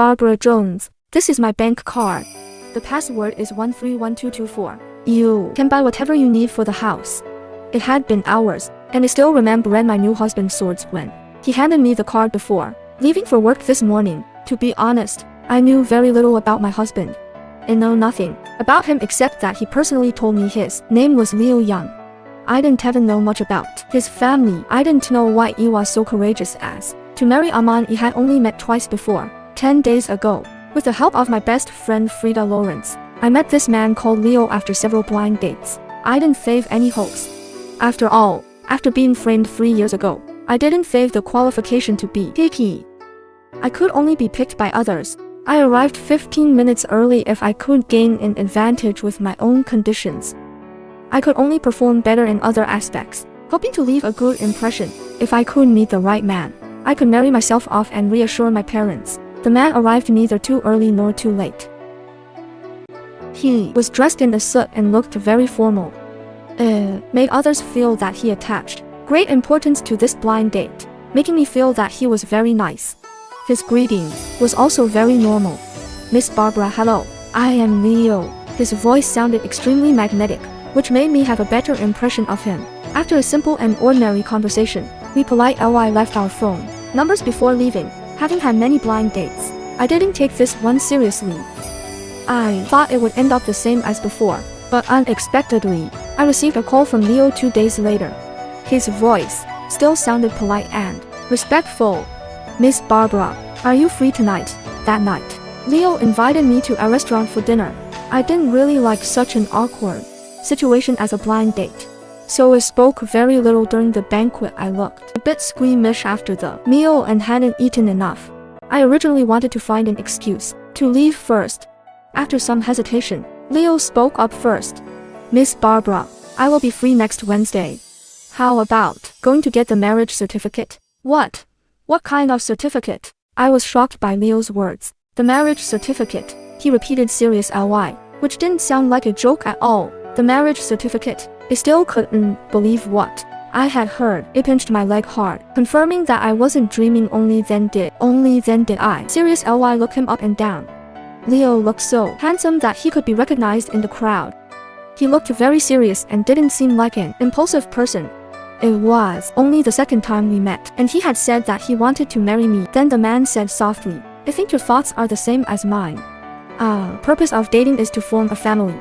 Barbara Jones, this is my bank card. The password is 131224. You can buy whatever you need for the house. It had been hours, and I still remember my new husband's swords when he handed me the card before leaving for work this morning. To be honest, I knew very little about my husband. I know nothing about him except that he personally told me his name was Leo Young. I didn't even know much about his family. I didn't know why he was so courageous as to marry a man he had only met twice before. 10 days ago, with the help of my best friend Frida Lawrence, I met this man called Leo after several blind dates. I didn't fave any hopes. After all, after being framed 3 years ago, I didn't fave the qualification to be picky. I could only be picked by others. I arrived 15 minutes early if I could gain an advantage with my own conditions. I could only perform better in other aspects, hoping to leave a good impression. If I could meet the right man, I could marry myself off and reassure my parents. The man arrived neither too early nor too late. He was dressed in a suit and looked very formal. Made others feel that he attached great importance to this blind date, making me feel that he was very nice. His greeting was also very normal. Miss Barbara, hello, I am Leo. His voice sounded extremely magnetic, which made me have a better impression of him. After a simple and ordinary conversation, we politely left our phone numbers before leaving. Having had many blind dates, I didn't take this one seriously. I thought it would end up the same as before, but unexpectedly, I received a call from Leo 2 days later. His voice still sounded polite and respectful. Miss Barbara, are you free tonight? That night, Leo invited me to a restaurant for dinner. I didn't really like such an awkward situation as a blind date, so I spoke very little during the banquet. I looked a bit squeamish after the meal and hadn't eaten enough. I originally wanted to find an excuse to leave first. After some hesitation, Leo spoke up first. Miss Barbara, I will be free next Wednesday. How about going to get the marriage certificate? What? What kind of certificate? I was shocked by Leo's words. The marriage certificate, he repeated seriously, which didn't sound like a joke at all. The marriage certificate. I still couldn't believe what I had heard. It pinched my leg hard, confirming that I wasn't dreaming. Only then did I seriously look him up and down. Leo looked so handsome that he could be recognized in the crowd. He looked very serious and didn't seem like an impulsive person. It was only the second time we met, and he had said that he wanted to marry me. Then the man said softly, I think your thoughts are the same as mine. Purpose of dating is to form a family,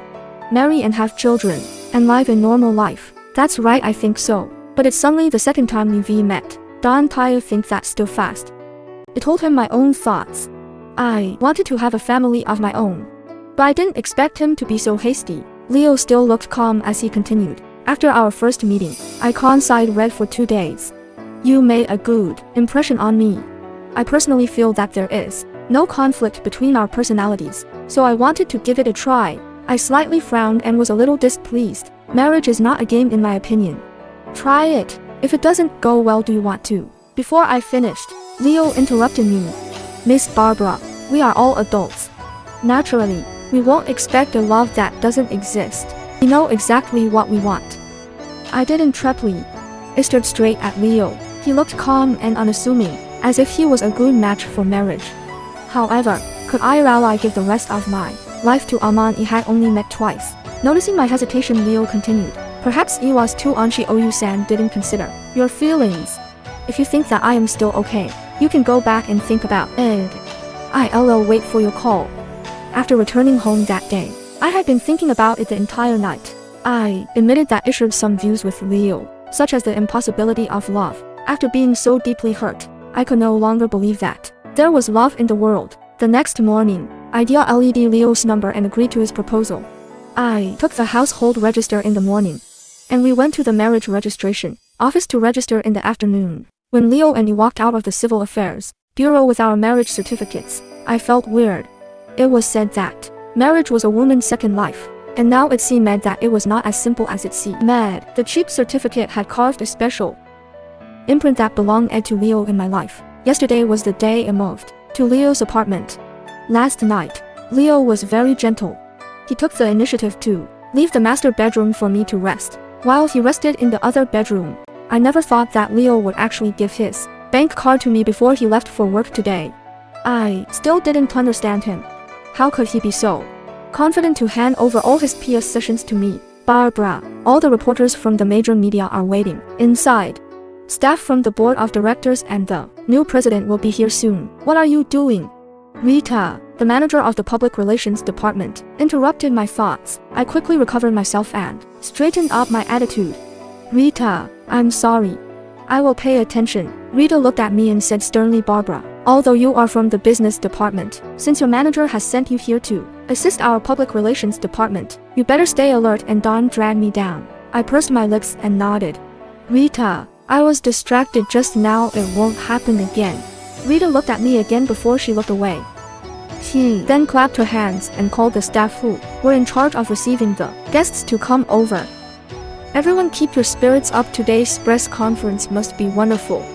marry and have children, and live a normal life. That's right, I think so. But it's only the second time we met. Don't I think that's still fast? I told him my own thoughts. I wanted to have a family of my own, but I didn't expect him to be so hasty. Leo still looked calm as he continued. After our first meeting, I coincided read for 2 days. You made a good impression on me. I personally feel that there is no conflict between our personalities, so I wanted to give it a try. I slightly frowned and was a little displeased. Marriage is not a game in my opinion. Try it. If it doesn't go well, do you want to? Before I finished, Leo interrupted me. Miss Barbara, we are all adults. Naturally, we won't expect a love that doesn't exist. We know exactly what we want. I didn't treply. I stood straight at Leo. He looked calm and unassuming, as if he was a good match for marriage. However, could I really give the rest of my life to a man I had only met twice? Noticing my hesitation, Leo continued. Perhaps it was too on-you-san didn't consider your feelings. If you think that I am still okay, you can go back and think about it. I'll wait for your call. After returning home that day, I had been thinking about it the entire night. I admitted that I shared some views with Leo, such as the impossibility of love. After being so deeply hurt, I could no longer believe that there was love in the world. The next morning, I dialed Leo's number and agreed to his proposal. I took the household register in the morning, and we went to the marriage registration office to register in the afternoon. When Leo and I walked out of the Civil Affairs Bureau with our marriage certificates, I felt weird. It was said that marriage was a woman's second life, and now it seemed that it was not as simple as it seemed. The cheap certificate had carved a special imprint that belonged to Leo in my life. Yesterday was the day I moved to Leo's apartment. Last night, Leo was very gentle. He took the initiative to leave the master bedroom for me to rest, while he rested in the other bedroom. I never thought that Leo would actually give his bank card to me before he left for work today. I still didn't understand him. How could he be so confident to hand over all his possessions to me? Barbara, all the reporters from the major media are waiting inside. Staff from the board of directors and the new president will be here soon. What are you doing? Rita, the manager of the public relations department, interrupted my thoughts. I quickly recovered myself and straightened up my attitude. Rita, I'm sorry. I will pay attention. Rita looked at me and said sternly, Barbara, although you are from the business department, since your manager has sent you here to assist our public relations department, you better stay alert and don't drag me down. I pursed my lips and nodded. Rita, I was distracted just now, it won't happen again. Rita looked at me again before she looked away. She then clapped her hands and called the staff who were in charge of receiving the guests to come over. Everyone keep your spirits up, today's press conference must be wonderful.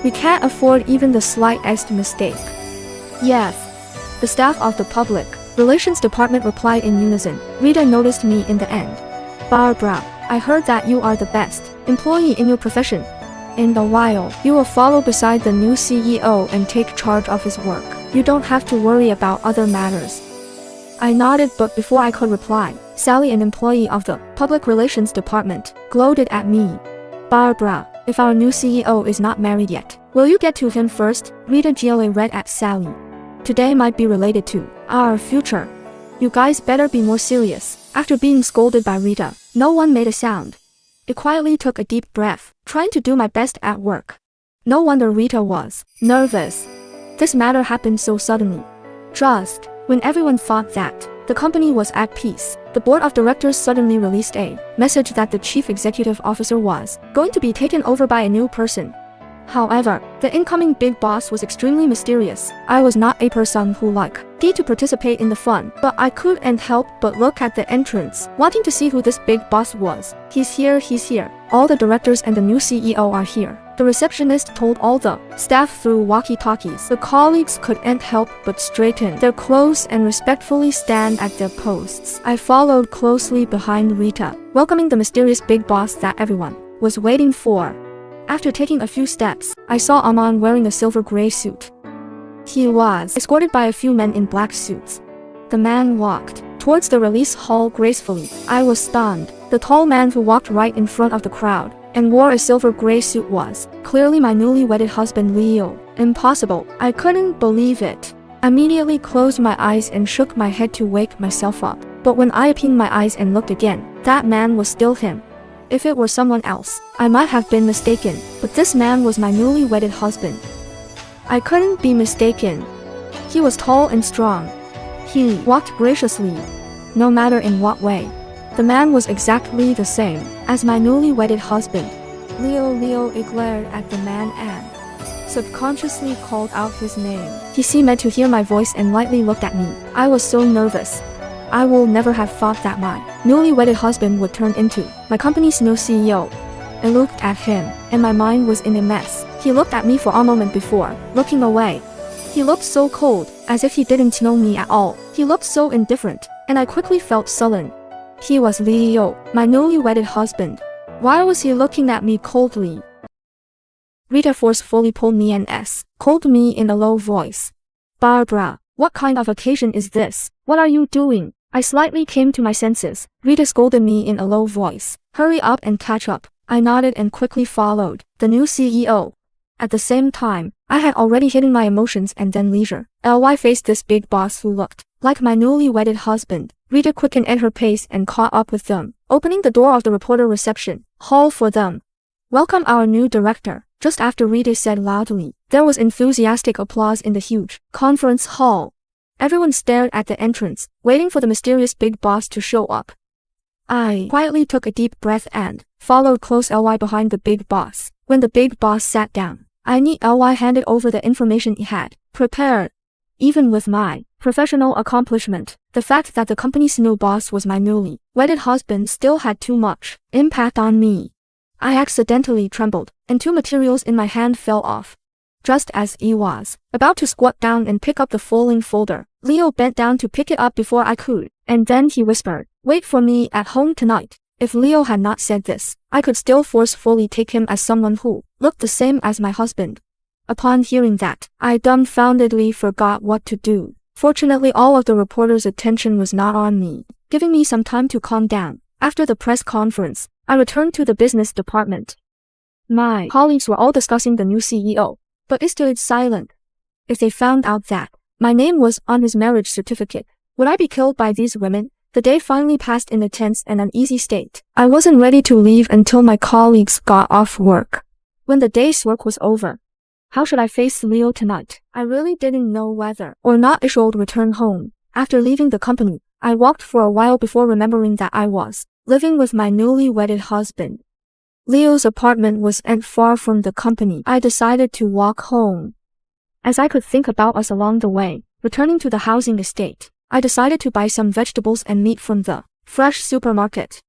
We can't afford even the slightest mistake. Yes. The staff of the public relations department replied in unison. Rita noticed me in the end. Barbara, I heard that you are the best employee in your profession. In a while, you will follow beside the new CEO and take charge of his work. You don't have to worry about other matters. I nodded, but before I could reply, Sally, an employee of the public relations department, gloated at me. Barbara, if our new CEO is not married yet, will you get to him first? Rita GLA read at Sally. Today might be related to our future. You guys better be more serious. After being scolded by Rita, no one made a sound. I quietly took a deep breath, trying to do my best at work. No wonder Rita was nervous. This matter happened so suddenly. Just when everyone thought that the company was at peace, the board of directors suddenly released a message that the chief executive officer was going to be taken over by a new person. However, the incoming big boss was extremely mysterious. I was not a person who liked to participate in the fun, but I couldn't help but look at the entrance, wanting to see who this big boss was. He's here, he's here. All the directors and the new CEO are here. The receptionist told all the staff through walkie-talkies. The colleagues couldn't help but straighten their clothes and respectfully stand at their posts. I followed closely behind Rita, welcoming the mysterious big boss that everyone was waiting for. After taking a few steps, I saw a man wearing a silver gray suit. He was escorted by a few men in black suits. The man walked towards the release hall gracefully. I was stunned. The tall man who walked right in front of the crowd and wore a silver gray suit was clearly my newly wedded husband, Leo. Impossible. I couldn't believe it. I immediately closed my eyes and shook my head to wake myself up. But when I opened my eyes and looked again, that man was still him. If it were someone else, I might have been mistaken, but this man was my newly wedded husband. I couldn't be mistaken. He was tall and strong. He walked graciously, no matter in what way. The man was exactly the same as my newly wedded husband. Leo, I glared at the man and subconsciously called out his name. He seemed to hear my voice and lightly looked at me. I was so nervous. I will never have thought that my newly wedded husband would turn into my company's new CEO. I looked at him, and my mind was in a mess. He looked at me for a moment before looking away. He looked so cold, as if he didn't know me at all. He looked so indifferent, and I quickly felt sullen. He was Leo, my newly wedded husband. Why was he looking at me coldly? Rita forcefully pulled me and called me in a low voice. Barbara, what kind of occasion is this? What are you doing? I slightly came to my senses. Rita scolded me in a low voice. Hurry up and catch up. I nodded and quickly followed the new CEO. At the same time, I had already hidden my emotions and then leisure. LY faced this big boss who looked like my newly wedded husband. Rita quickened at her pace and caught up with them, opening the door of the reporter reception hall for them. Welcome our new director. Just after Rita said loudly, there was enthusiastic applause in the huge conference hall. Everyone stared at the entrance, waiting for the mysterious big boss to show up. I quietly took a deep breath and followed close LY behind the big boss. When the big boss sat down, I neat LY handed over the information he had prepared. Even with my professional accomplishment, the fact that the company's new boss was my newly wedded husband still had too much impact on me. I accidentally trembled, and 2 materials in my hand fell off. Just as he was about to squat down and pick up the falling folder, Leo bent down to pick it up before I could, and then he whispered, "Wait for me at home tonight." If Leo had not said this, I could still forcefully take him as someone who looked the same as my husband. Upon hearing that, I dumbfoundedly forgot what to do. Fortunately, all of the reporters' attention was not on me, giving me some time to calm down. After the press conference, I returned to the business department. My colleagues were all discussing the new CEO, but it stood silent. If they found out that my name was on his marriage certificate, would I be killed by these women? The day finally passed in a tense and uneasy state. I wasn't ready to leave until my colleagues got off work. When the day's work was over, how should I face Leo tonight? I really didn't know whether or not I should return home. After leaving the company, I walked for a while before remembering that I was living with my newly wedded husband. Leo's apartment wasn't far from the company. I decided to walk home. As I could think about us along the way, returning to the housing estate, I decided to buy some vegetables and meat from the fresh supermarket.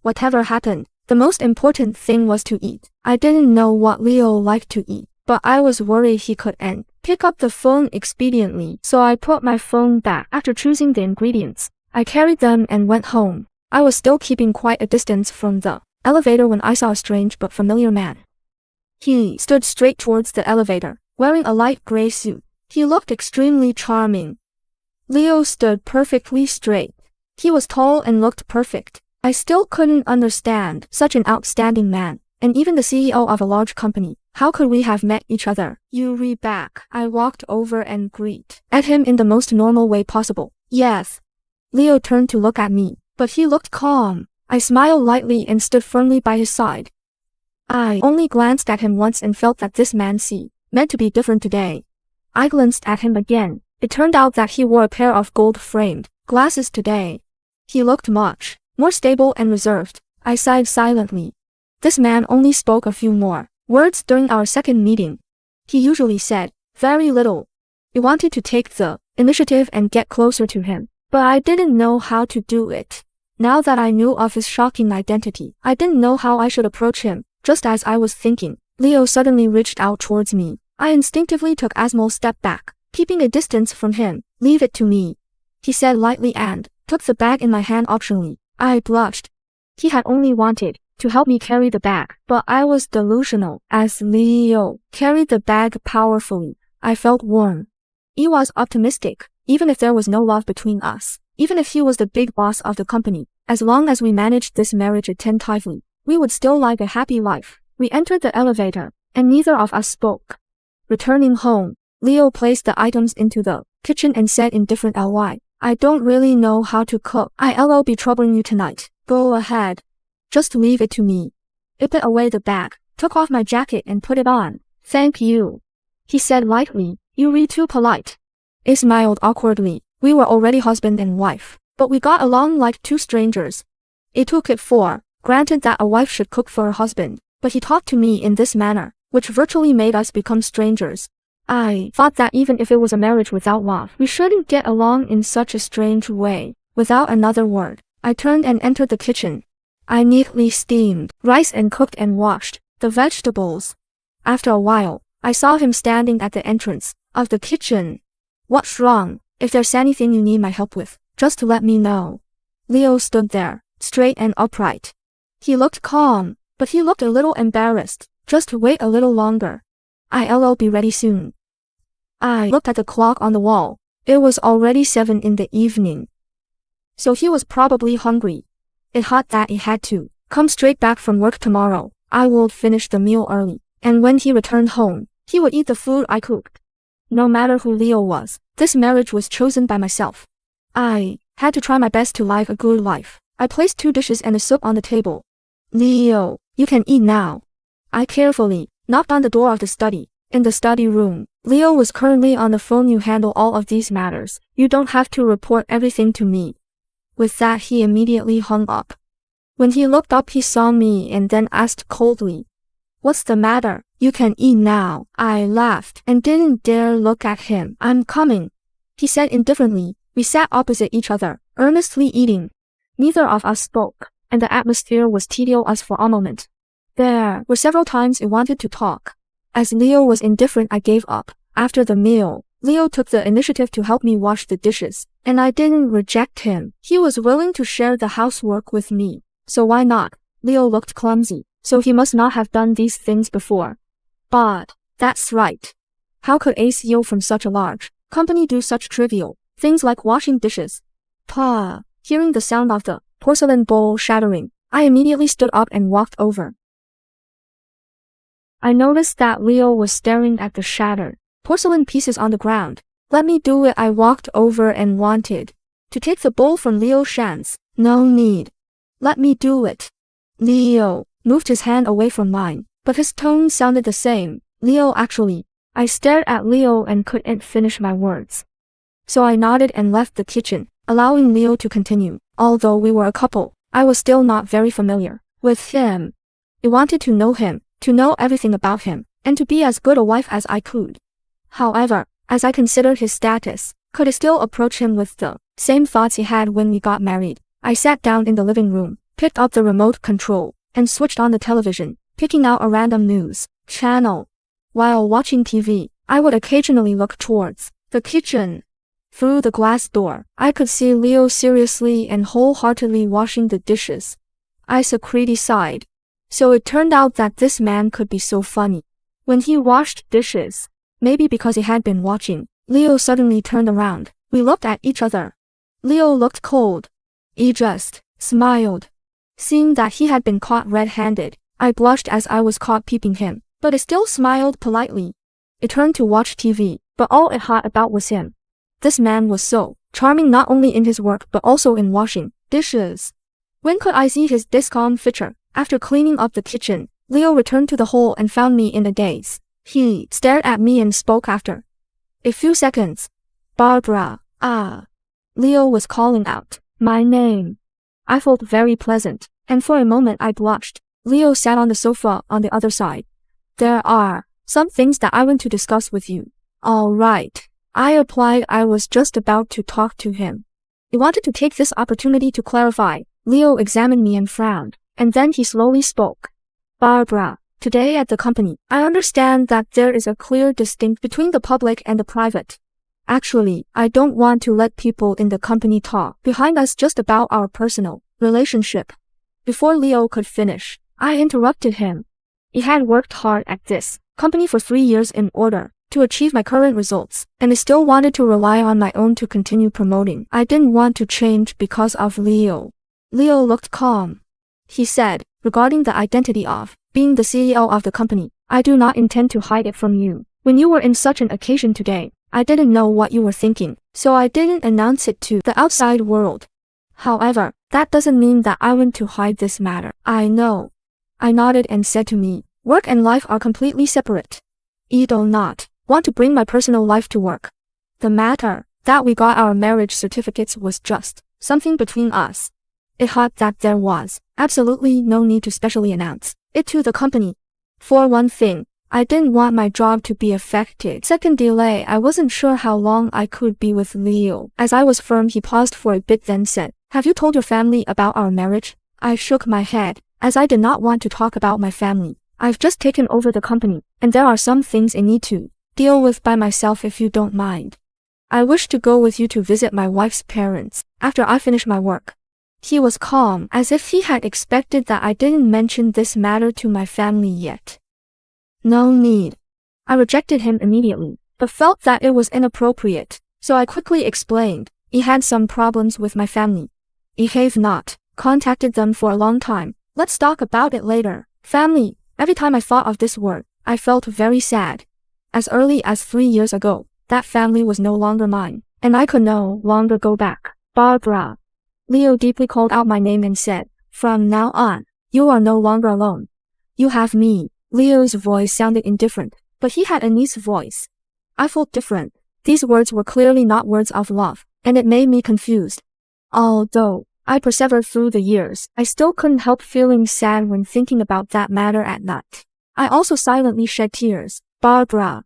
Whatever happened, the most important thing was to eat. I didn't know what Leo liked to eat, but I was worried he couldn't pick up the phone expediently, so I put my phone back. After choosing the ingredients, I carried them and went home. I was still keeping quite a distance from the elevator when I saw a strange but familiar man. He stood straight towards the elevator, wearing a light gray suit. He looked extremely charming. Leo stood perfectly straight. He was tall and looked perfect. I still couldn't understand such an outstanding man, and even the CEO of a large company. How could we have met each other? Yuri back. I walked over and greeted at him in the most normal way possible. Yes. Leo turned to look at me, but he looked calm. I smiled lightly and stood firmly by his side. I only glanced at him once and felt that this man meant to be different today. I glanced at him again. It turned out that he wore a pair of gold-framed glasses today. He looked much more stable and reserved. I sighed silently. This man only spoke a few more words during our second meeting. He usually said very little. I wanted to take the initiative and get closer to him, but I didn't know how to do it. Now that I knew of his shocking identity, I didn't know how I should approach him. Just as I was thinking, Leo suddenly reached out towards me. I instinctively took a small step back, keeping a distance from him. Leave it to me, he said lightly and took the bag in my hand optionally. I blushed. He had only wanted to help me carry the bag, but I was delusional. As Leo carried the bag powerfully, I felt warm. He was optimistic. Even if there was no love between us, even if he was the big boss of the company, as long as we managed this marriage attentively, we would still like a happy life. We entered the elevator, and neither of us spoke. Returning home, Leo placed the items into the kitchen and said indifferently, I don't really know how to cook. I'll be troubling you tonight. Go ahead. Just leave it to me. I put away the bag, took off my jacket and put it on. Thank you, he said lightly. You're too polite. I smiled awkwardly. We were already husband and wife, but we got along like two strangers. I took it for granted that a wife should cook for her husband, but he talked to me in this manner, which virtually made us become strangers. I thought that even if it was a marriage without love, we shouldn't get along in such a strange way. Without another word, I turned and entered the kitchen. I neatly steamed rice and cooked and washed the vegetables. After a while, I saw him standing at the entrance of the kitchen. What's wrong? If there's anything you need my help with, just let me know. Leo stood there, straight and upright. He looked calm, but he looked a little embarrassed. Just wait a little longer. I'll be ready soon. I looked at the clock on the wall. It was already 7 in the evening. So he was probably hungry. It thought that he had to come straight back from work tomorrow. I would finish the meal early, and when he returned home, he would eat the food I cooked. No matter who Leo was, this marriage was chosen by myself. I had to try my best to live a good life. I placed 2 dishes and a soup on the table. Leo, you can eat now. I carefully knocked on the door of the study. In the study room, Leo was currently on the phone. You handle all of these matters. You don't have to report everything to me. With that, he immediately hung up. When he looked up, he saw me and then asked coldly, What's the matter? You can eat now. I laughed and didn't dare look at him. I'm coming, he said indifferently. We sat opposite each other, earnestly eating. Neither of us spoke, and the atmosphere was tedious for a moment. There were several times I wanted to talk. As Leo was indifferent, I gave up. After the meal, Leo took the initiative to help me wash the dishes, and I didn't reject him. He was willing to share the housework with me, so why not? Leo looked clumsy, so he must not have done these things before. But that's right. How could a CEO from such a large company do such trivial things like washing dishes? Pa! Hearing the sound of the porcelain bowl shattering, I immediately stood up and walked over. I noticed that Leo was staring at the shattered porcelain pieces on the ground. Let me do it. I walked over and wanted to take the bowl from Leo's hands. No need. Let me do it. Leo moved his hand away from mine, but his tone sounded the same. Leo, actually. I stared at Leo and couldn't finish my words. So I nodded and left the kitchen, allowing Leo to continue. Although we were a couple, I was still not very familiar with him. I wanted to know him, to know everything about him, and to be as good a wife as I could. However, as I considered his status, could I still approach him with the same thoughts he had when we got married? I sat down in the living room, picked up the remote control, and switched on the television, picking out a random news channel. While watching TV, I would occasionally look towards the kitchen. Through the glass door, I could see Leo seriously and wholeheartedly washing the dishes. I secretly sighed. So it turned out that this man could be so funny. When he washed dishes, maybe because he had been watching, Leo suddenly turned around. We looked at each other. Leo looked cold. He just smiled. Seeing that he had been caught red-handed, I blushed as I was caught peeping him, but I still smiled politely. I turned to watch TV, but all it had about was him. This man was so charming not only in his work but also in washing dishes. When could I see his discom feature? After cleaning up the kitchen, Leo returned to the hall and found me in a daze. He stared at me and spoke after a few seconds. Barbara, Leo was calling out my name. I felt very pleasant, and for a moment I blushed. Leo sat on the sofa on the other side. There are some things that I want to discuss with you. All right. I replied. I was just about to talk to him. I wanted to take this opportunity to clarify. Leo examined me and frowned, and then he slowly spoke. Barbara, today at the company, I understand that there is a clear distinction between the public and the private. Actually, I don't want to let people in the company talk behind us just about our personal relationship. Before Leo could finish, I interrupted him. He had worked hard at this company for 3 years in order to achieve my current results, and I still wanted to rely on my own to continue promoting. I didn't want to change because of Leo. Leo looked calm. He said, regarding the identity of being the CEO of the company, I do not intend to hide it from you. When you were in such an occasion today, I didn't know what you were thinking, so I didn't announce it to the outside world. However, that doesn't mean that I want to hide this matter. I know. I nodded and said to me, work and life are completely separate. I do not want to bring my personal life to work. The matter that we got our marriage certificates was just something between us. I thought that there was absolutely no need to specially announce it to the company. For one thing, I didn't want my job to be affected. Second delay, I wasn't sure how long I could be with Leo. As I was firm, he paused for a bit then said, have you told your family about our marriage? I shook my head, as I did not want to talk about my family. I've just taken over the company, and there are some things I need to deal with by myself if you don't mind. I wish to go with you to visit my wife's parents after I finish my work. He was calm, as if he had expected that I didn't mention this matter to my family yet. No need. I rejected him immediately, but felt that it was inappropriate, so I quickly explained. He had some problems with my family. I have not contacted them for a long time. Let's talk about it later. Family. Every time I thought of this word, I felt very sad. As early as 3 years ago, that family was no longer mine, and I could no longer go back. Barbara. Leo deeply called out my name and said, from now on, you are no longer alone. You have me. Leo's voice sounded indifferent, but he had a nice voice. I felt different. These words were clearly not words of love, and it made me confused. Although I persevered through the years, I still couldn't help feeling sad when thinking about that matter at night. I also silently shed tears. Barbara.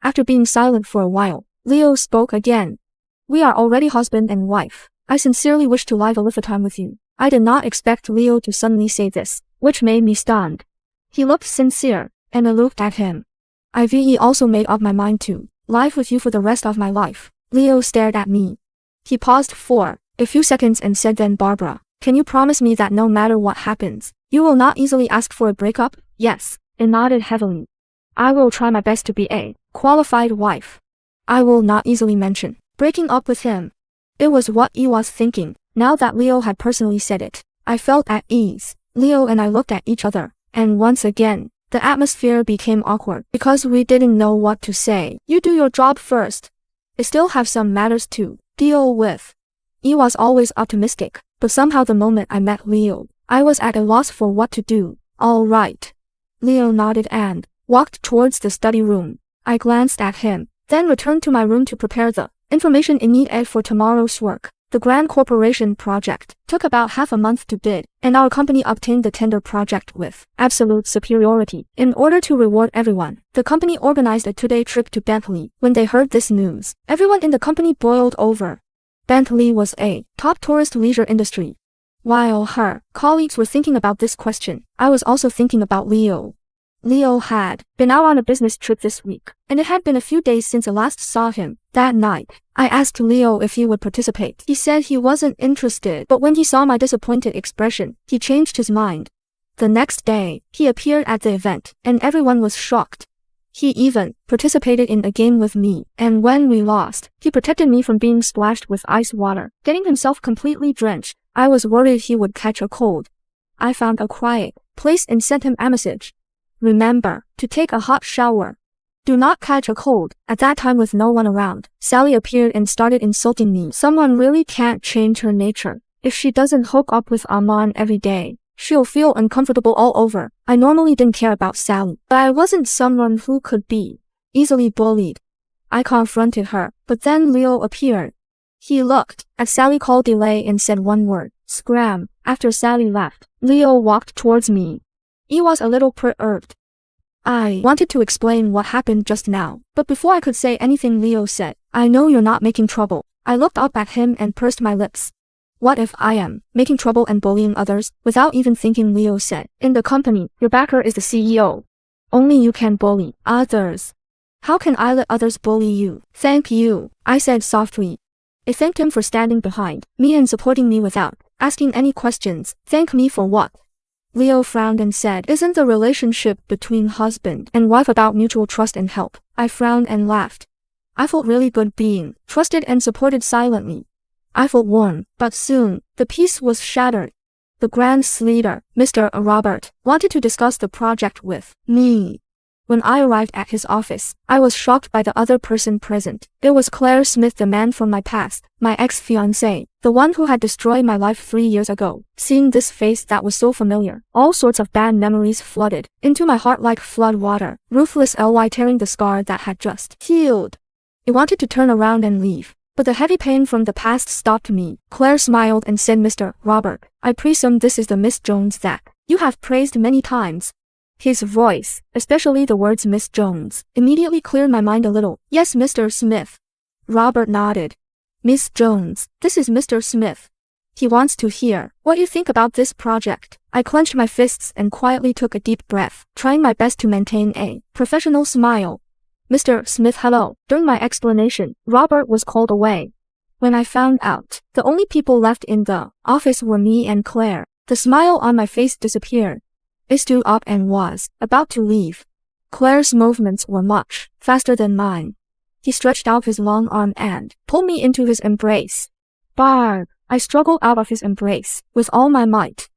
After being silent for a while, Leo spoke again. We are already husband and wife. I sincerely wish to live a lifetime with you. I did not expect Leo to suddenly say this, which made me stunned. He looked sincere, and I looked at him. I've also made up my mind to live with you for the rest of my life. Leo stared at me. He paused for a few seconds and said, then Barbara, can you promise me that no matter what happens, you will not easily ask for a breakup? Yes. I nodded heavily. I will try my best to be a qualified wife. I will not easily mention breaking up with him. It was what he was thinking. Now that Leo had personally said it, I felt at ease. Leo and I looked at each other, and once again, the atmosphere became awkward because we didn't know what to say. You do your job first. I still have some matters to deal with. He was always optimistic, but somehow the moment I met Leo, I was at a loss for what to do. All right. Leo nodded and walked towards the study room. I glanced at him, then returned to my room to prepare the information I needed for tomorrow's work. The Grand Corporation project took about half a month to bid, and our company obtained the tender project with absolute superiority. In order to reward everyone, the company organized a two-day trip to Bentley. When they heard this news, everyone in the company boiled over. Bentley was a top tourist leisure industry. While her colleagues were thinking about this question, I was also thinking about Leo. Leo had been out on a business trip this week, and it had been a few days since I last saw him. That night, I asked Leo if he would participate. He said he wasn't interested, but when he saw my disappointed expression, he changed his mind. The next day, he appeared at the event, and everyone was shocked. He even participated in a game with me, and when we lost, he protected me from being splashed with ice water, getting himself completely drenched. I was worried he would catch a cold. I found a quiet place and sent him a message. Remember to take a hot shower. Do not catch a cold. At that time, with no one around, Sally appeared and started insulting me. Someone really can't change her nature. If she doesn't hook up with Aman every day, she'll feel uncomfortable all over. I normally didn't care about Sally, but I wasn't someone who could be easily bullied. I confronted her, but then Leo appeared. He looked at Sally, called delay, and said one word, scram. After Sally left, Leo walked towards me. He was a little perturbed. I wanted to explain what happened just now, but before I could say anything, Leo said, I know you're not making trouble. I looked up at him and pursed my lips. What if I am making trouble and bullying others? Without even thinking, Leo said, in the company, your backer is the CEO. Only you can bully others. How can I let others bully you? Thank you, I said softly. I thanked him for standing behind me and supporting me without asking any questions. Thank me for what? Leo frowned and said, isn't the relationship between husband and wife about mutual trust and help? I frowned and laughed. I felt really good being trusted and supported silently. I felt warm, but soon, the peace was shattered. The Grand Leader, Mr. Robert, wanted to discuss the project with me. When I arrived at his office, I was shocked by the other person present. It was Claire Smith, the man from my past, my ex-fiancé, the one who had destroyed my life 3 years ago. Seeing this face that was so familiar, all sorts of bad memories flooded into my heart like flood water, ruthless ly tearing the scar that had just healed. I wanted to turn around and leave, but the heavy pain from the past stopped me. Claire smiled and said, Mr. Robert, I presume this is the Miss Jones that you have praised many times. His voice, especially the words Miss Jones, immediately cleared my mind a little. Yes, Mr. Smith. Robert nodded. Miss Jones, this is Mr. Smith. He wants to hear what you think about this project. I clenched my fists and quietly took a deep breath, trying my best to maintain a professional smile. Mr. Smith, hello. During my explanation, Robert was called away. When I found out, the only people left in the office were me and Claire. The smile on my face disappeared. I stood up and was about to leave. Claire's movements were much faster than mine. He stretched out his long arm and pulled me into his embrace. Barb! I struggled out of his embrace with all my might.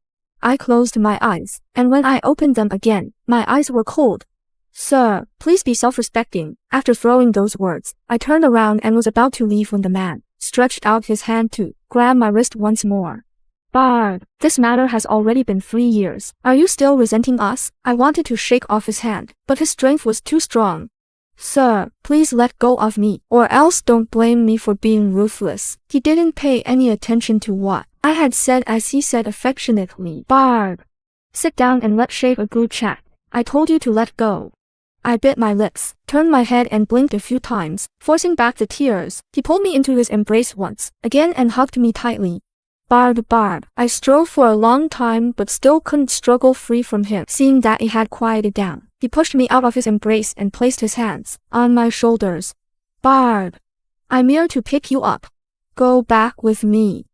I closed my eyes, and when I opened them again, my eyes were cold. Sir, please be self-respecting. After throwing those words, I turned around and was about to leave when the man stretched out his hand to grab my wrist once more. Barb, this matter has already been 3 years. Are you still resenting us? I wanted to shake off his hand, but his strength was too strong. Sir, please let go of me, or else don't blame me for being ruthless. He didn't pay any attention to what I had said as he said affectionately, Barb, sit down and let's shave a good chat. I told you to let go. I bit my lips, turned my head and blinked a few times, forcing back the tears. He pulled me into his embrace once again and hugged me tightly. Barb. I strove for a long time but still couldn't struggle free from him. Seeing that he had quieted down, he pushed me out of his embrace and placed his hands on my shoulders. Barb, I'm here to pick you up. Go back with me.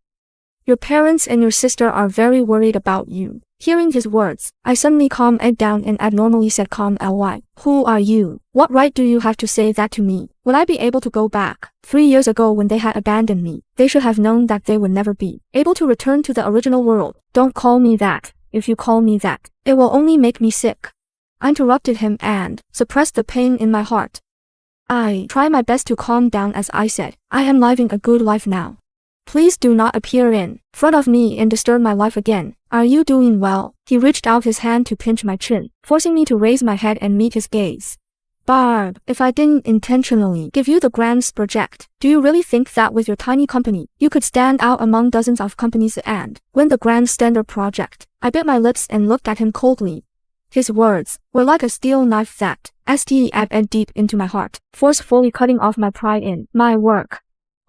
Your parents and your sister are very worried about you. Hearing his words, I suddenly calmed Ed down and abnormally said calm ly. Who are you? What right do you have to say that to me? Will I be able to go back? 3 years ago when they had abandoned me, they should have known that they would never be able to return to the original world. Don't call me that. If you call me that, it will only make me sick. I interrupted him and suppressed the pain in my heart. I tried my best to calm down as I said, I am living a good life now. Please do not appear in front of me and disturb my life again. Are you doing well? He reached out his hand to pinch my chin, forcing me to raise my head and meet his gaze. Barb, if I didn't intentionally give you the grants project, do you really think that with your tiny company, you could stand out among dozens of companies and win the grand standard project? I bit my lips and looked at him coldly. His words were like a steel knife that stabbed deep into my heart, forcefully cutting off my pride in my work.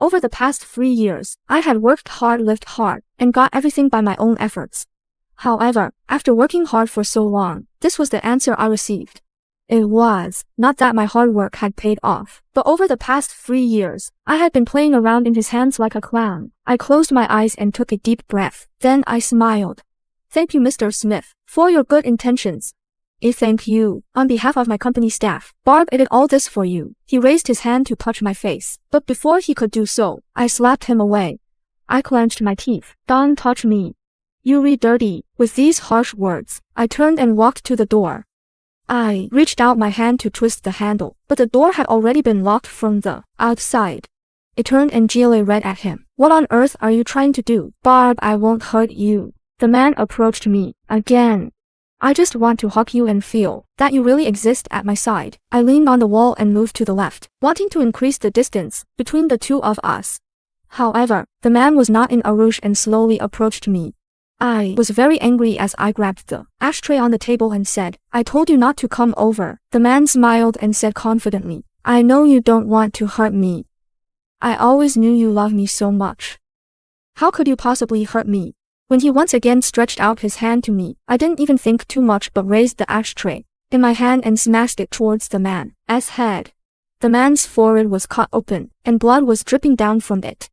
Over the past 3 years, I had worked hard, lived hard, and got everything by my own efforts. However, after working hard for so long, this was the answer I received. It was not that my hard work had paid off, but over the past 3 years, I had been playing around in his hands like a clown. I closed my eyes and took a deep breath. Then I smiled. Thank you, Mr. Smith, for your good intentions. Thank you, on behalf of my company staff. Barb, I did all this for you. He raised his hand to touch my face, but before he could do so, I slapped him away. I clenched my teeth. Don't touch me. You read dirty. With these harsh words, I turned and walked to the door. I reached out my hand to twist the handle, but the door had already been locked from the outside. I turned and gilled red at him. What on earth are you trying to do? Barb, I won't hurt you. The man approached me again. I just want to hug you and feel that you really exist at my side. I leaned on the wall and moved to the left, wanting to increase the distance between the two of us. However, the man was not in a rush and slowly approached me. I was very angry as I grabbed the ashtray on the table and said, I told you not to come over. The man smiled and said confidently, I know you don't want to hurt me. I always knew you loved me so much. How could you possibly hurt me? When he once again stretched out his hand to me, I didn't even think too much but raised the ashtray in my hand and smashed it towards the man's head. The man's forehead was cut open, and blood was dripping down from it.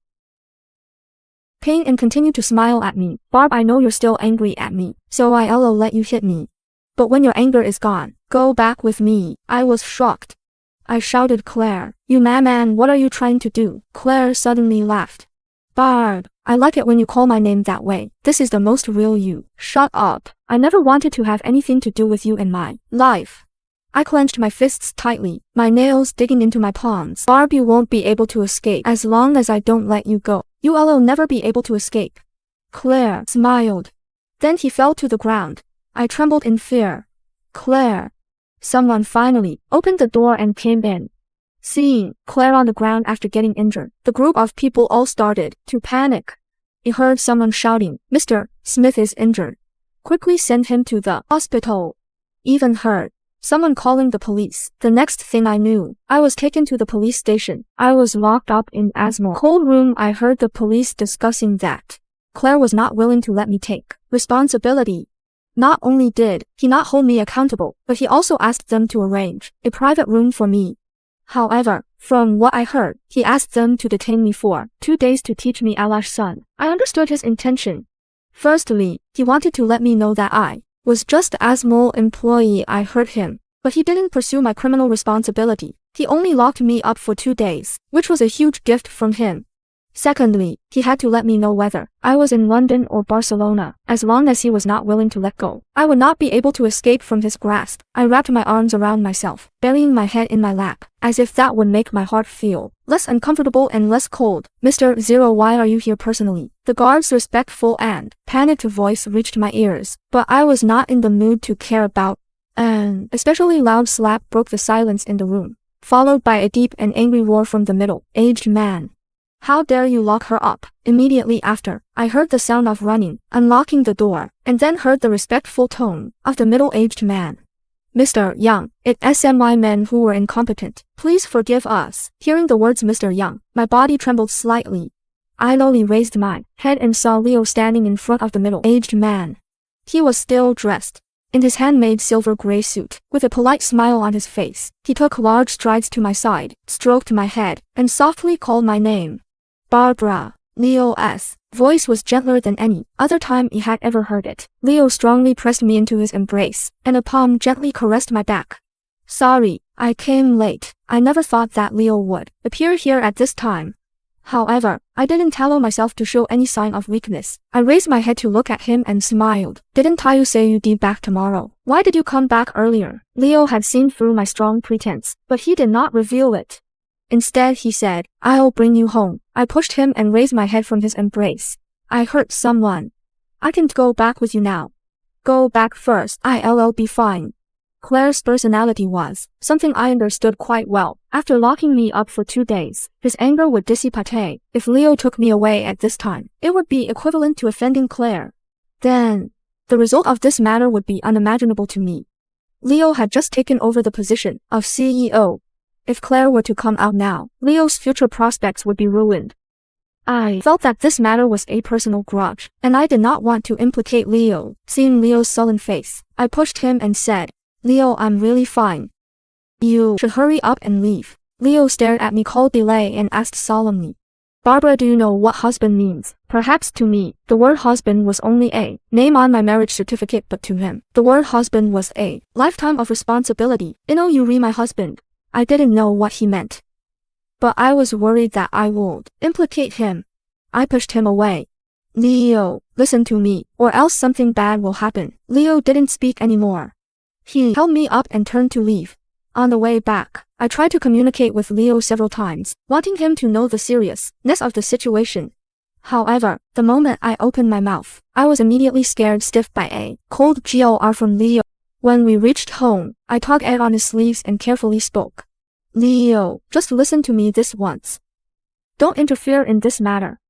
Pain and continued to smile at me. Barb, I know you're still angry at me, so I'll let you hit me. But when your anger is gone, go back with me. I was shocked. I shouted, Claire, you madman, what are you trying to do? Claire suddenly laughed. Barb, I like it when you call my name that way. This is the most real you. Shut up. I never wanted to have anything to do with you in my life. I clenched my fists tightly, my nails digging into my palms. Barb, you won't be able to escape as long as I don't let you go. You'll never be able to escape. Claire smiled. Then he fell to the ground. I trembled in fear. Claire. Someone finally opened the door and came in. Seeing Claire on the ground after getting injured, the group of people all started to panic. I heard someone shouting, Mr. Smith is injured. Quickly send him to the hospital. Even heard someone calling the police. The next thing I knew, I was taken to the police station. I was locked up in a cold room. I heard the police discussing that Claire was not willing to let me take responsibility. Not only did he not hold me accountable, but he also asked them to arrange a private room for me. However, from what I heard, he asked them to detain me for 2 days to teach me Allah's son. I understood his intention. Firstly, he wanted to let me know that I was just a small employee. I hurt him, but he didn't pursue my criminal responsibility. He only locked me up for 2 days, which was a huge gift from him. Secondly, he had to let me know whether I was in London or Barcelona. As long as he was not willing to let go, I would not be able to escape from his grasp. I wrapped my arms around myself, burying my head in my lap, as if that would make my heart feel less uncomfortable and less cold. Mr. Zero, why are you here personally? The guard's respectful and panicked voice reached my ears, but I was not in the mood to care about. An especially loud slap broke the silence in the room, followed by a deep and angry roar from the middle-aged man. How dare you lock her up? Immediately after, I heard the sound of running, unlocking the door, and then heard the respectful tone of the middle-aged man. Mr. Young, it's my men who were incompetent. Please forgive us. Hearing the words Mr. Young, my body trembled slightly. I slowly raised my head and saw Leo standing in front of the middle-aged man. He was still dressed in his handmade silver-gray suit, with a polite smile on his face. He took large strides to my side, stroked my head, and softly called my name. Barbara. Leo's voice was gentler than any other time he had ever heard it. Leo strongly pressed me into his embrace, and a palm gently caressed my back. Sorry, I came late. I never thought that Leo would appear here at this time. However, I didn't allow myself to show any sign of weakness. I raised my head to look at him and smiled. Didn't I say you'd be back tomorrow? Why did you come back earlier? Leo had seen through my strong pretense, but he did not reveal it. Instead, he said, I'll bring you home. I pushed him and raised my head from his embrace. I hurt someone. I can't go back with you now. Go back first. I'll be fine. Claire's personality was something I understood quite well. After locking me up for 2 days, his anger would dissipate. If Leo took me away at this time, it would be equivalent to offending Claire. Then, the result of this matter would be unimaginable to me. Leo had just taken over the position of CEO. If Claire were to come out now, Leo's future prospects would be ruined. I felt that this matter was a personal grudge, and I did not want to implicate Leo. Seeing Leo's sullen face, I pushed him and said, Leo, I'm really fine. You should hurry up and leave. Leo stared at me coldly and asked solemnly, Barbara, do you know what husband means? Perhaps to me, the word husband was only a name on my marriage certificate, but to him, the word husband was a lifetime of responsibility. You re my husband. I didn't know what he meant. But I was worried that I would implicate him. I pushed him away. Leo, listen to me, or else something bad will happen. Leo didn't speak anymore. He held me up and turned to leave. On the way back, I tried to communicate with Leo several times, wanting him to know the seriousness of the situation. However, the moment I opened my mouth, I was immediately scared stiff by a cold GR from Leo. When we reached home, I tugged on his sleeves and carefully spoke. Leo, just listen to me this once. Don't interfere in this matter.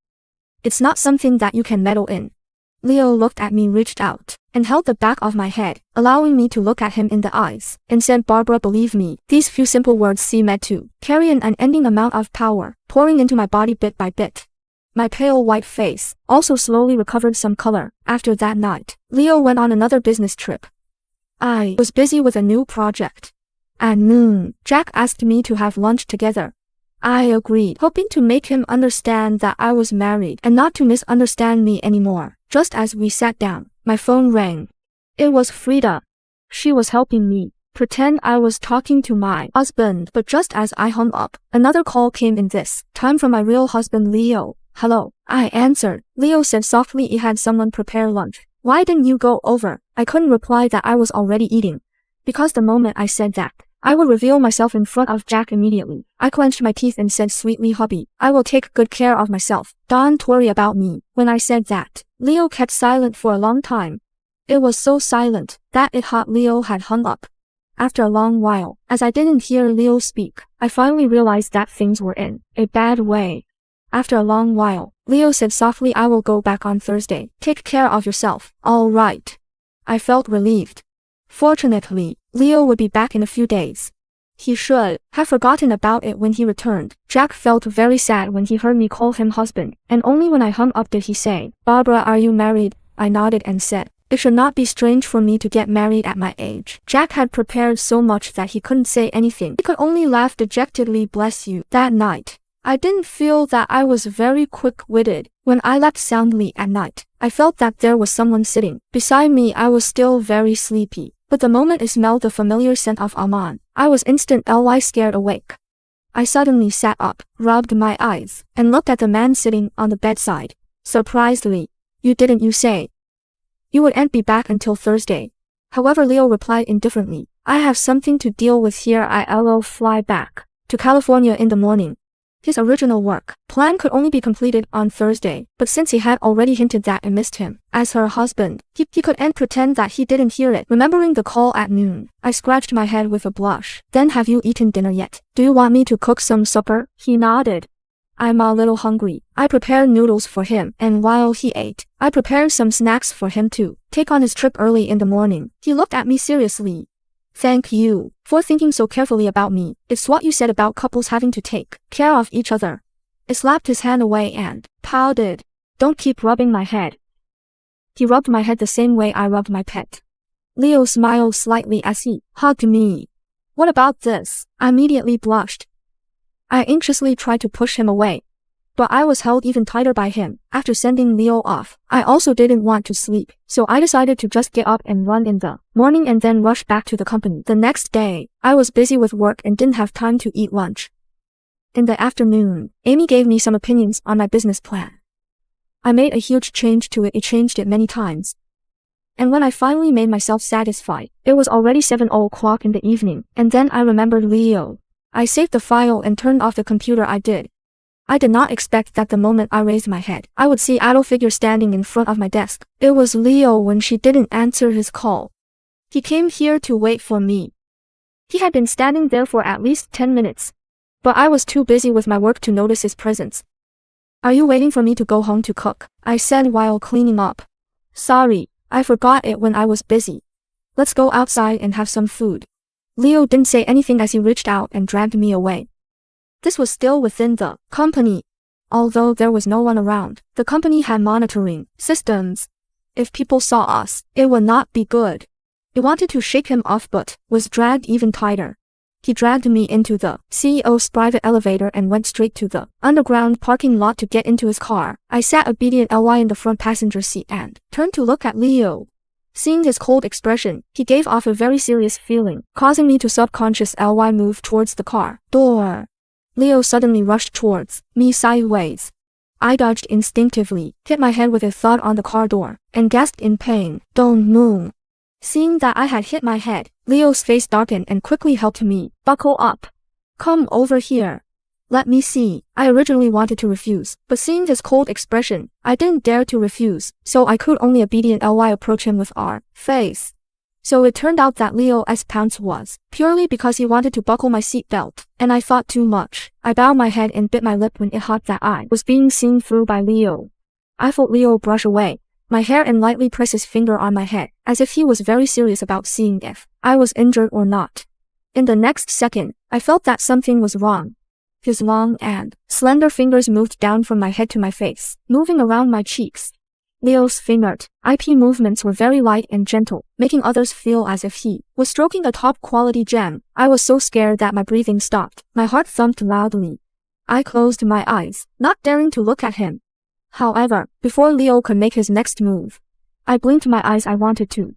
It's not something that you can meddle in. Leo looked at me, reached out, and held the back of my head, allowing me to look at him in the eyes, and said, Barbara, believe me, these few simple words seem to carry an unending amount of power, pouring into my body bit by bit. My pale white face also slowly recovered some color. After that night, Leo went on another business trip. I was busy with a new project. At noon, Jack asked me to have lunch together. I agreed, hoping to make him understand that I was married and not to misunderstand me anymore. Just as we sat down, my phone rang. It was Frida. She was helping me pretend I was talking to my husband, but just as I hung up, another call came in, this time from my real husband Leo. Hello, I answered. Leo said softly he had someone prepare lunch. Why didn't you go over? I couldn't reply that I was already eating, because the moment I said that, I would reveal myself in front of Jack immediately. I clenched my teeth and said sweetly, hubby, I will take good care of myself. Don't worry about me. When I said that, Leo kept silent for a long time. It was so silent that it thought Leo had hung up. After a long while, as I didn't hear Leo speak, I finally realized that things were in a bad way. After a long while, Leo said softly, I will go back on Thursday. Take care of yourself. All right. I felt relieved. Fortunately, Leo would be back in a few days. He should have forgotten about it when he returned. Jack felt very sad when he heard me call him husband, and only when I hung up did he say, Barbara, are you married? I nodded and said, it should not be strange for me to get married at my age. Jack had prepared so much that he couldn't say anything. He could only laugh dejectedly. Bless you. That night, I didn't feel that I was very quick-witted. When I slept soundly at night, I felt that there was someone sitting beside me. I was still very sleepy, but the moment I smelled the familiar scent of almond, I was instantly scared awake. I suddenly sat up, rubbed my eyes, and looked at the man sitting on the bedside. Surprisedly, you didn't you say you wouldn't be back until Thursday? However, Leo replied indifferently, I have something to deal with here. I'll fly back to California in the morning. His original work plan could only be completed on Thursday, but since he had already hinted that I missed him as her husband, he couldn't pretend that he didn't hear it. Remembering the call at noon, I scratched my head with a blush. Then, have you eaten dinner yet? Do you want me to cook some supper? He nodded. I'm a little hungry. I prepared noodles for him, and while he ate, I prepared some snacks for him to take on his trip early in the morning. He looked at me seriously. Thank you for thinking so carefully about me. It's what you said about couples having to take care of each other. I slapped his hand away and pouted. Don't keep rubbing my head. He rubbed my head the same way I rubbed my pet. Leo smiled slightly as he hugged me. What about this? I immediately blushed. I anxiously tried to push him away, but I was held even tighter by him. After sending Leo off, I also didn't want to sleep, so I decided to just get up and run in the morning and then rush back to the company. The next day, I was busy with work and didn't have time to eat lunch. In the afternoon, Amy gave me some opinions on my business plan. I made a huge change to it. It changed it many times. And when I finally made myself satisfied, it was already 7:00 in the evening, and then I remembered Leo. I saved the file and turned off the computer. I did not expect that the moment I raised my head, I would see Adol's figure standing in front of my desk. It was Leo when she didn't answer his call. He came here to wait for me. He had been standing there for at least 10 minutes. But I was too busy with my work to notice his presence. "Are you waiting for me to go home to cook?" I said while cleaning up. "Sorry, I forgot it when I was busy. Let's go outside and have some food." Leo didn't say anything as he reached out and dragged me away. This was still within the company. Although there was no one around, the company had monitoring systems. If people saw us, it would not be good. I wanted to shake him off but was dragged even tighter. He dragged me into the CEO's private elevator and went straight to the underground parking lot to get into his car. I sat obediently in the front passenger seat and turned to look at Leo. Seeing his cold expression, he gave off a very serious feeling, causing me to subconsciously move towards the car door. Leo suddenly rushed towards me sideways. I dodged instinctively, hit my head with a thud on the car door, and gasped in pain. "Don't move." Seeing that I had hit my head, Leo's face darkened and quickly helped me buckle up. "Come over here. Let me see." I originally wanted to refuse, but seeing his cold expression, I didn't dare to refuse, so I could only obediently approach him with our face. So it turned out that Leo's pounce was purely because he wanted to buckle my seatbelt, and I thought too much. I bowed my head and bit my lip when it hot that I was being seen through by Leo. I felt Leo brush away my hair and lightly press his finger on my head, as if he was very serious about seeing if I was injured or not. In the next second, I felt that something was wrong. His long and slender fingers moved down from my head to my face, moving around my cheeks. Leo's fingered IP movements were very light and gentle, making others feel as if he was stroking a top-quality gem. I was so scared that my breathing stopped. My heart thumped loudly. I closed my eyes, not daring to look at him. However, before Leo could make his next move, I blinked my eyes. I wanted to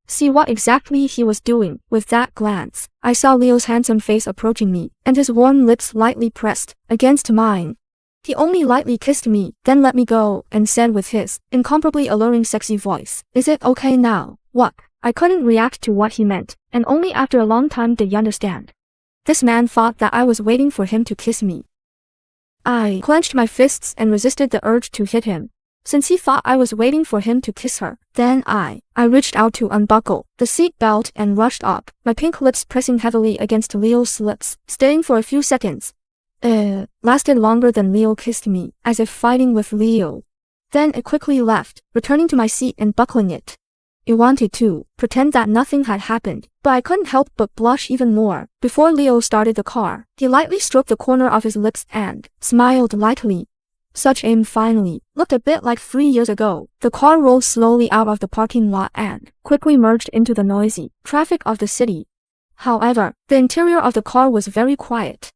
see what exactly he was doing. With that glance, I saw Leo's handsome face approaching me, and his warm lips lightly pressed against mine. He only lightly kissed me, then let me go, and said with his incomparably alluring sexy voice, "Is it okay now?" What? I couldn't react to what he meant, and only after a long time did I understand. This man thought that I was waiting for him to kiss me. I clenched my fists and resisted the urge to hit him. Since he thought I was waiting for him to kiss her, then I reached out to unbuckle the seat belt and rushed up, my pink lips pressing heavily against Leo's lips, staying for a few seconds. Lasted longer than Leo kissed me, as if fighting with Leo. Then it quickly left, returning to my seat and buckling it. I wanted to pretend that nothing had happened, but I couldn't help but blush even more. Before Leo started the car, he lightly stroked the corner of his lips and smiled lightly. Such aim finally looked a bit like 3 years ago. The car rolled slowly out of the parking lot and quickly merged into the noisy traffic of the city. However, the interior of the car was very quiet.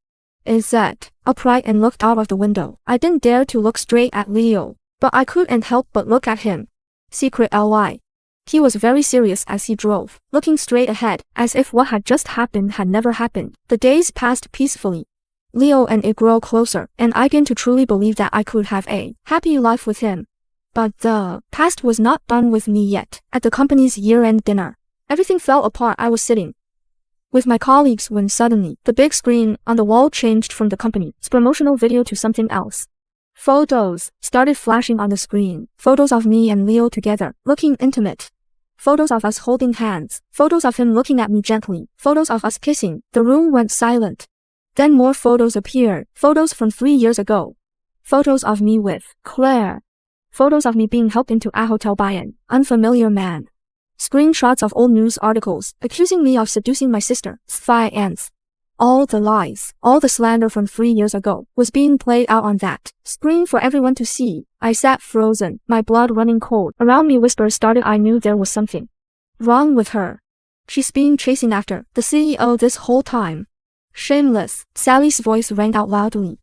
I sat upright and looked out of the window. I didn't dare to look straight at Leo, but I couldn't help but look at him. Secret ly. He was very serious as he drove, looking straight ahead, as if what had just happened had never happened. The days passed peacefully. Leo and I grew closer, and I began to truly believe that I could have a happy life with him. But the past was not done with me yet. At the company's year-end dinner, everything fell apart. I was sitting with my colleagues when suddenly, the big screen on the wall changed from the company's promotional video to something else. Photos started flashing on the screen. Photos of me and Leo together, looking intimate. Photos of us holding hands. Photos of him looking at me gently. Photos of us kissing. The room went silent. Then more photos appeared. Photos from 3 years ago. Photos of me with Claire. Photos of me being helped into a hotel by an unfamiliar man. Screenshots of old news articles accusing me of seducing my sister, spy ants. All the lies, all the slander from 3 years ago was being played out on that screen for everyone to see. I sat frozen, my blood running cold. Around me whispers started. I knew there was something wrong with her. She's been chasing after the CEO this whole time. Shameless, Sally's voice rang out loudly.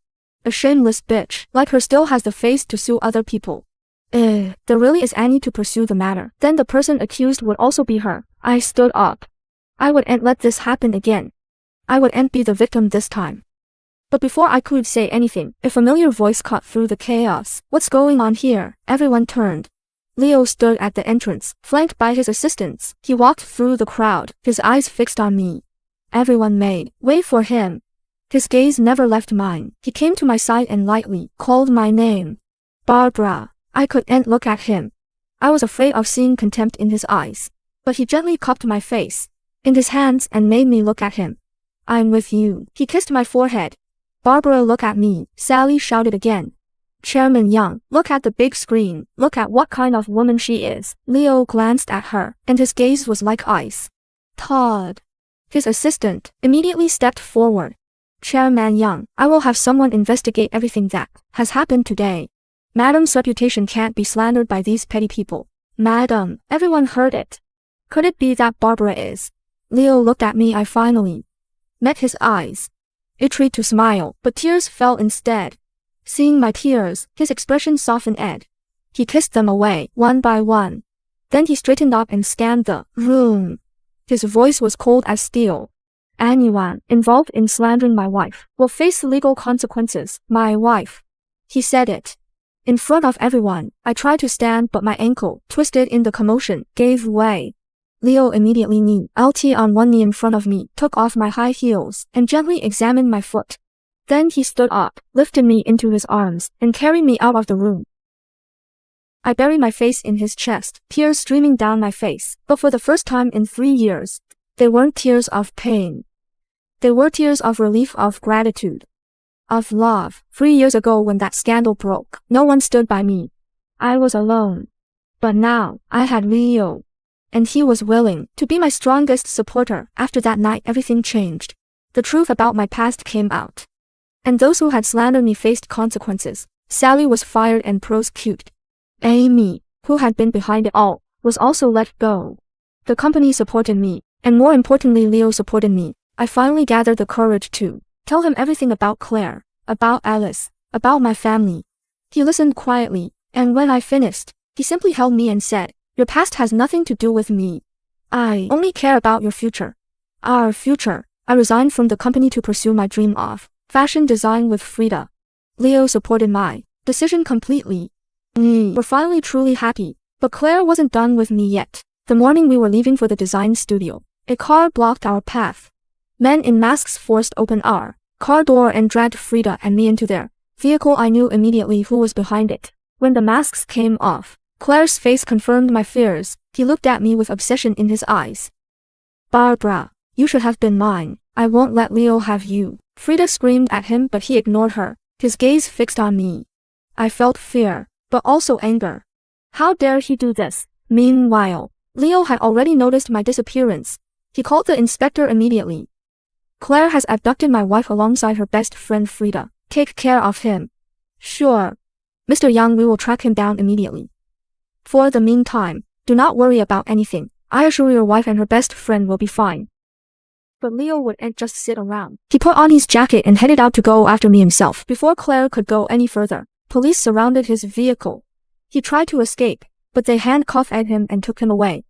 A shameless bitch like her still has the face to sue other people. There really is any to pursue the matter. Then the person accused would also be her. I stood up. I wouldn't let this happen again. I wouldn't be the victim this time. But before I could say anything, a familiar voice cut through the chaos. What's going on here? Everyone turned. Leo stood at the entrance, flanked by his assistants. He walked through the crowd, his eyes fixed on me. Everyone made way for him. His gaze never left mine. He came to my side and lightly called my name. Barbara. I couldn't look at him. I was afraid of seeing contempt in his eyes. But he gently cupped my face in his hands and made me look at him. I'm with you. He kissed my forehead. Barbara, look at me, Sally shouted again. Chairman Young, look at the big screen. Look at what kind of woman she is. Leo glanced at her, and his gaze was like ice. Todd. His assistant immediately stepped forward. Chairman Young, I will have someone investigate everything that has happened today. Madam's reputation can't be slandered by these petty people. Madam, everyone heard it. Could it be that Barbara is? Leo looked at me. I finally met his eyes. It tried to smile, but tears fell instead. Seeing my tears, his expression softened. He kissed them away, one by one. Then he straightened up and scanned the room. His voice was cold as steel. Anyone involved in slandering my wife will face legal consequences. My wife. He said it. In front of everyone, I tried to stand but my ankle, twisted in the commotion, gave way. Leo immediately knelt on one knee in front of me, took off my high heels, and gently examined my foot. Then he stood up, lifted me into his arms, and carried me out of the room. I buried my face in his chest, tears streaming down my face, but for the first time in 3 years, they weren't tears of pain. They were tears of relief, of gratitude. Of love. 3 years ago when that scandal broke, no one stood by me. I was alone. But now, I had Leo. And he was willing to be my strongest supporter. After that night everything changed. The truth about my past came out. And those who had slandered me faced consequences. Sally was fired and prosecuted. Amy, who had been behind it all, was also let go. The company supported me, and more importantly Leo supported me. I finally gathered the courage to tell him everything about Claire, about Alice, about my family. He listened quietly, and when I finished, he simply held me and said, your past has nothing to do with me. I only care about your future. Our future. I resigned from the company to pursue my dream of fashion design with Frida. Leo supported my decision completely. We were finally truly happy, but Claire wasn't done with me yet. The morning we were leaving for the design studio, a car blocked our path. Men in masks forced open our car door and dragged Frida and me into their vehicle. I knew immediately who was behind it. When the masks came off, Claire's face confirmed my fears. He looked at me with obsession in his eyes. Barbara, you should have been mine. I won't let Leo have you. Frida screamed at him but he ignored her, his gaze fixed on me. I felt fear, but also anger. How dare he do this? Meanwhile, Leo had already noticed my disappearance. He called the inspector immediately. Claire has abducted my wife alongside her best friend Frida. Take care of him. Sure. Mr. Young, we will track him down immediately. For the meantime, do not worry about anything. I assure your wife and her best friend will be fine. But Leo wouldn't just sit around. He put on his jacket and headed out to go after me himself. Before Claire could go any further, police surrounded his vehicle. He tried to escape, but they handcuffed him and took him away.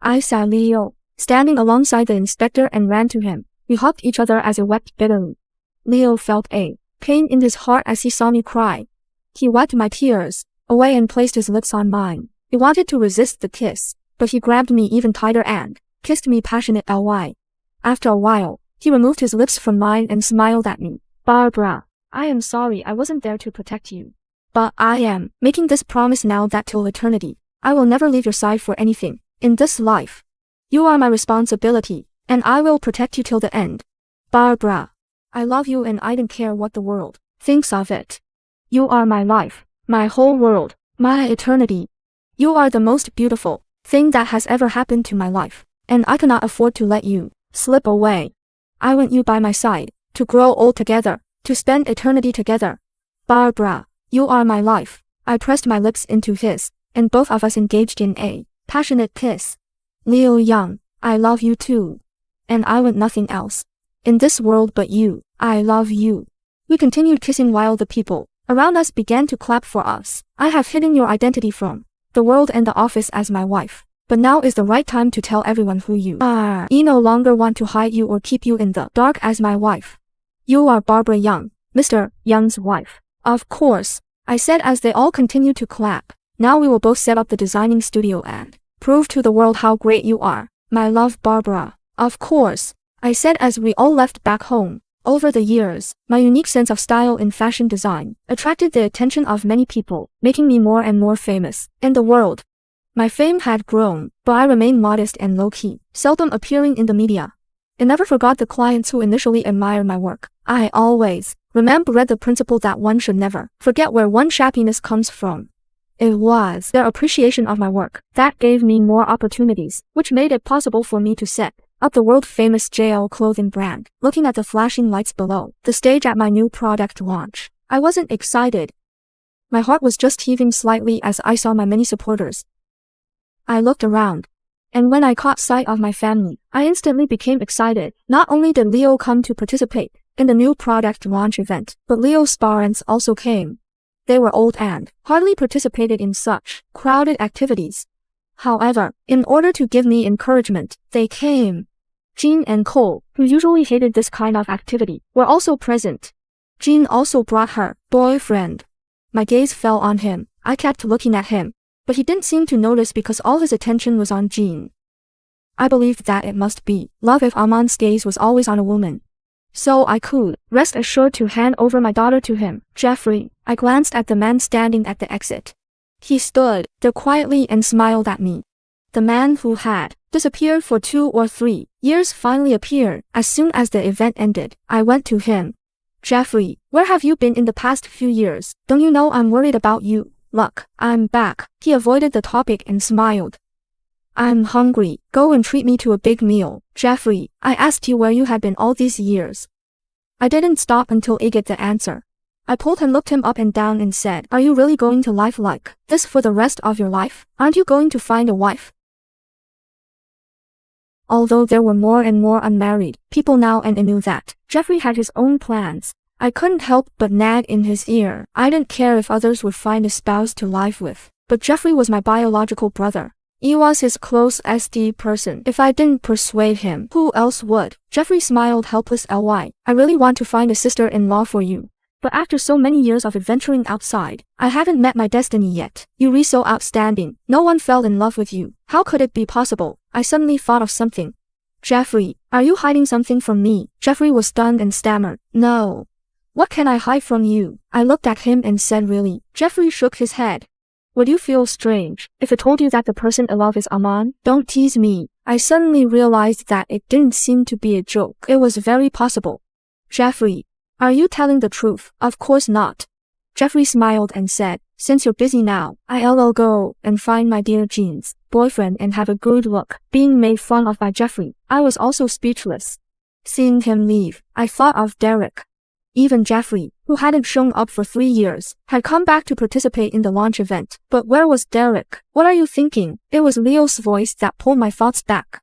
I saw Leo standing alongside the inspector and ran to him. We hugged each other as he wept bitterly. Leo felt a pain in his heart as he saw me cry. He wiped my tears away and placed his lips on mine. He wanted to resist the kiss, but he grabbed me even tighter and kissed me passionately. After a while, he removed his lips from mine and smiled at me. Barbara, I am sorry I wasn't there to protect you. But I am making this promise now that till eternity, I will never leave your side for anything in this life. You are my responsibility, and I will protect you till the end. Barbara, I love you and I don't care what the world thinks of it. You are my life, my whole world, my eternity. You are the most beautiful thing that has ever happened to my life, and I cannot afford to let you slip away. I want you by my side, to grow old together, to spend eternity together. Barbara, you are my life. I pressed my lips into his, and both of us engaged in a passionate kiss. Leo Young, I love you too. And I want nothing else in this world but you. I love you. We continued kissing while the people around us began to clap for us. I have hidden your identity from the world and the office as my wife. But now is the right time to tell everyone who you are. I no longer want to hide you or keep you in the dark as my wife. You are Barbara Young, Mr. Young's wife. Of course, I said as they all continued to clap. Now we will both set up the designing studio and prove to the world how great you are, my love Barbara. Of course, I said as we all left back home. Over the years, my unique sense of style in fashion design attracted the attention of many people, making me more and more famous in the world. My fame had grown, but I remained modest and low-key, seldom appearing in the media. I never forgot the clients who initially admired my work. I always read the principle that one should never forget where one's shabbiness comes from. It was their appreciation of my work that gave me more opportunities, which made it possible for me to set up the world-famous JL clothing brand. Looking at the flashing lights below the stage at my new product launch, I wasn't excited. My heart was just heaving slightly as I saw my many supporters. I looked around, and when I caught sight of my family, I instantly became excited. Not only did Leo come to participate in the new product launch event, but Leo's parents also came. They were old and hardly participated in such crowded activities. However, in order to give me encouragement, they came. Jean and Cole, who usually hated this kind of activity, were also present. Jean also brought her boyfriend. My gaze fell on him. I kept looking at him, but he didn't seem to notice because all his attention was on Jean. I believed that it must be love if Armand's gaze was always on a woman. So I could rest assured to hand over my daughter to him. Jeffrey, I glanced at the man standing at the exit. He stood there quietly and smiled at me. The man who had disappeared for 2 or 3 years finally appeared. As soon as the event ended, I went to him. Jeffrey, where have you been in the past few years? Don't you know I'm worried about you? Look, I'm back. He avoided the topic and smiled. I'm hungry. Go and treat me to a big meal. Jeffrey, I asked you where you had been all these years. I didn't stop until I get the answer. I pulled him, looked him up and down and said, are you really going to live like this for the rest of your life? Aren't you going to find a wife? Although there were more and more unmarried people now, and I knew that Jeffrey had his own plans, I couldn't help but nag in his ear. I didn't care if others would find a spouse to live with, but Jeffrey was my biological brother. He was his closest person. If I didn't persuade him, who else would? Jeffrey smiled helpless. I really want to find a sister-in-law for you. But after so many years of adventuring outside, I haven't met my destiny yet. You're so outstanding. No one fell in love with you. How could it be possible? I suddenly thought of something. Jeffrey, are you hiding something from me? Jeffrey was stunned and stammered. No. What can I hide from you? I looked at him and said, really? Jeffrey shook his head. Would you feel strange if I told you that the person I love is Armand? Don't tease me. I suddenly realized that it didn't seem to be a joke. It was very possible. Jeffrey, are you telling the truth? Of course not. Jeffrey smiled and said, since you're busy now, I'll go and find my dear Jean's boyfriend and have a good look. Being made fun of by Jeffrey, I was also speechless. Seeing him leave, I thought of Derek. Even Jeffrey, who hadn't shown up for 3 years, had come back to participate in the launch event. But where was Derek? What are you thinking? It was Leo's voice that pulled my thoughts back.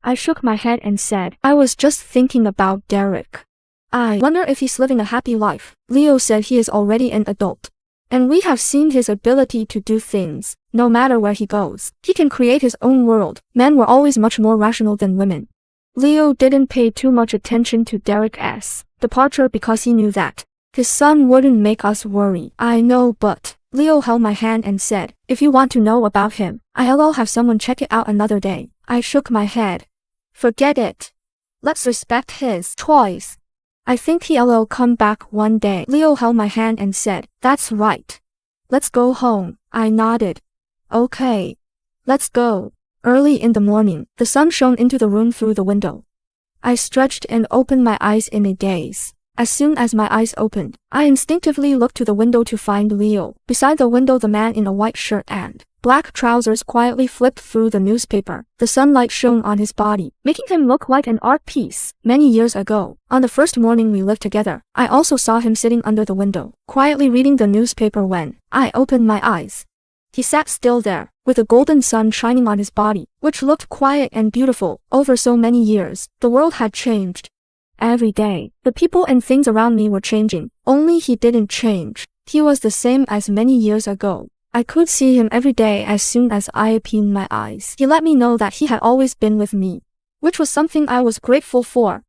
I shook my head and said, I was just thinking about Derek. I wonder if he's living a happy life. Leo said he is already an adult. And we have seen his ability to do things. No matter where he goes, he can create his own world. Men were always much more rational than women. Leo didn't pay too much attention to Derek's departure because he knew that his son wouldn't make us worry. I know, but Leo held my hand and said, if you want to know about him, I'll have someone check it out another day. I shook my head. Forget it. Let's respect his choice. I think he'll come back one day. Leo held my hand and said, that's right. Let's go home. I nodded. Okay. Let's go. Early in the morning, the sun shone into the room through the window. I stretched and opened my eyes in a daze. As soon as my eyes opened, I instinctively looked to the window to find Leo. Beside the window, the man in a white shirt and black trousers quietly flipped through the newspaper. The sunlight shone on his body, making him look like an art piece. Many years ago, on the first morning we lived together, I also saw him sitting under the window, quietly reading the newspaper. When I opened my eyes, he sat still there, with the golden sun shining on his body, which looked quiet and beautiful. Over so many years, the world had changed. every day. The people and things around me were changing. Only he didn't change. He was the same as many years ago. I could see him every day as soon as I opened my eyes. He let me know that he had always been with me, which was something I was grateful for.